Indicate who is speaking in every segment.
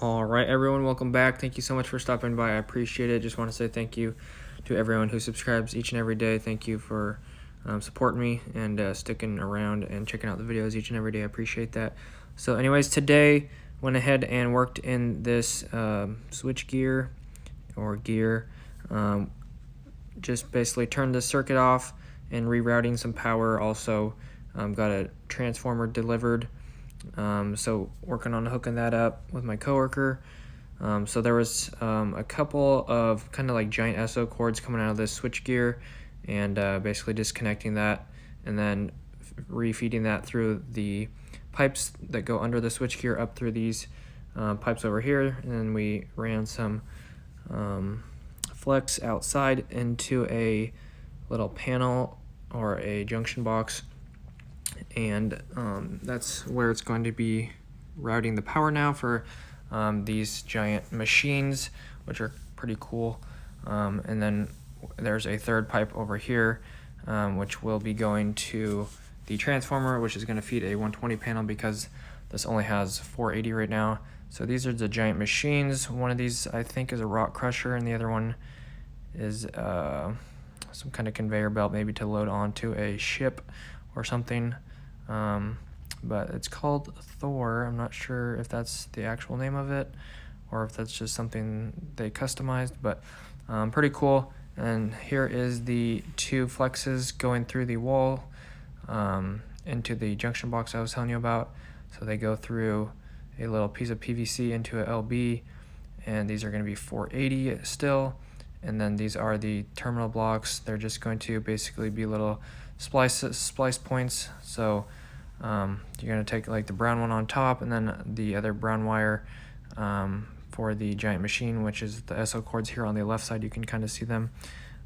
Speaker 1: All right, everyone, welcome back. Thank you so much for stopping by. I appreciate it. Just want to say thank you to everyone who subscribes each and every day. Thank you for supporting me and sticking around and checking out the videos each and every day. I appreciate that. So anyways, today went ahead and worked in this switch gear or gear. Just basically turned the circuit off and rerouting some power. Also got a transformer delivered. So working on hooking that up with my coworker. So there was a couple of kind of like giant SO cords coming out of this switch gear, and basically disconnecting that and then refeeding that through the pipes that go under the switch gear up through these pipes over here. And then we ran some flex outside into a little panel or a junction box, and that's where it's going to be routing the power now for these giant machines, which are pretty cool. And then there's a third pipe over here, which will be going to the transformer, which is going to feed a 120 panel because this only has 480 right now. So these are the giant machines. One of these I think is a rock crusher, and the other one is some kind of conveyor belt, maybe to load onto a ship or something. But it's called THOR. I'm not sure if that's the actual name of it or if that's just something they customized, but pretty cool. And here is the two flexes going through the wall into the junction box I was telling you about. So they go through a little piece of PVC into a LB, and these are going to be 480 still. And then these are the terminal blocks. They're just going to basically be little splice points. So you're going to take like the brown one on top, and then the other brown wire for the giant machine, which is the SO cords here on the left side. You can kind of see them.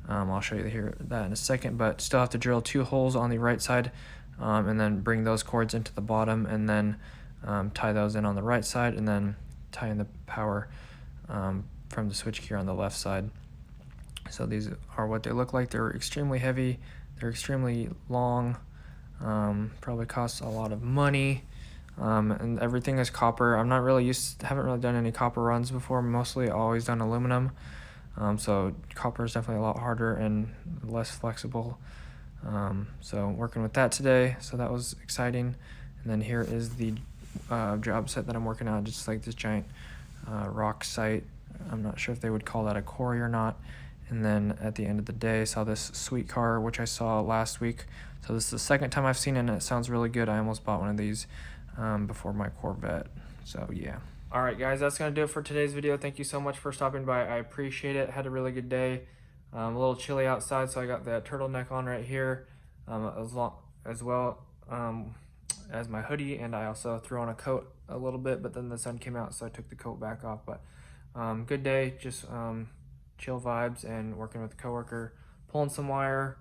Speaker 1: I'll show you that in a second, but still have to drill 2 holes on the right side, and then bring those cords into the bottom, and then tie those in on the right side, and then tie in the power from the switch gear on the left side. So these are what they look like. They're extremely heavy. They're extremely long. Probably costs a lot of money. And everything is copper. I'm not really haven't really done any copper runs before. Mostly always done aluminum. So copper is definitely a lot harder and less flexible. So working with that today. So that was exciting. And then here is the job site that I'm working on. Just like this giant rock site. I'm not sure if they would call that a quarry or not. And then at the end of the day, I saw this sweet car, which I saw last week. So this is the second time I've seen it, and it sounds really good. I almost bought one of these before my Corvette. So yeah. All right, guys, that's going to do it for today's video. Thank you so much for stopping by. I appreciate it. Had a really good day. A little chilly outside, so I got that turtleneck on right here, as well as my hoodie. And I also threw on a coat a little bit, but then the sun came out, so I took the coat back off. But good day. Just chill vibes and working with a coworker, pulling some wire,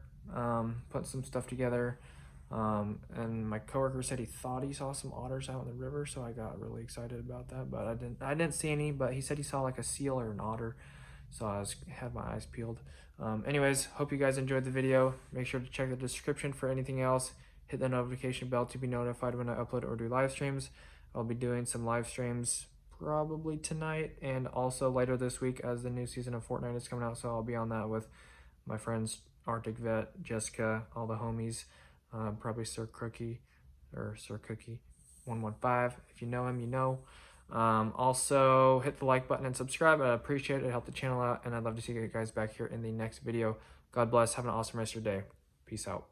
Speaker 1: putting some stuff together. And my coworker said he thought he saw some otters out in the river, so I got really excited about that, but I didn't see any, but he said he saw like a seal or an otter, so I had my eyes peeled. Anyways, hope you guys enjoyed the video. Make sure to check the description for anything else. Hit the notification bell to be notified when I upload or do live streams. I'll be doing some live streams probably tonight and also later this week as the new season of Fortnite is coming out, so I'll be on that with my friends Arctic Vet, Jessica, all the homies, probably Sir Cookie 115. If you know him, you know. Also hit the like button and subscribe. I appreciate it. Help the channel out, and I'd love to see you guys back here in the next video. God bless. Have an awesome rest of your day. Peace out.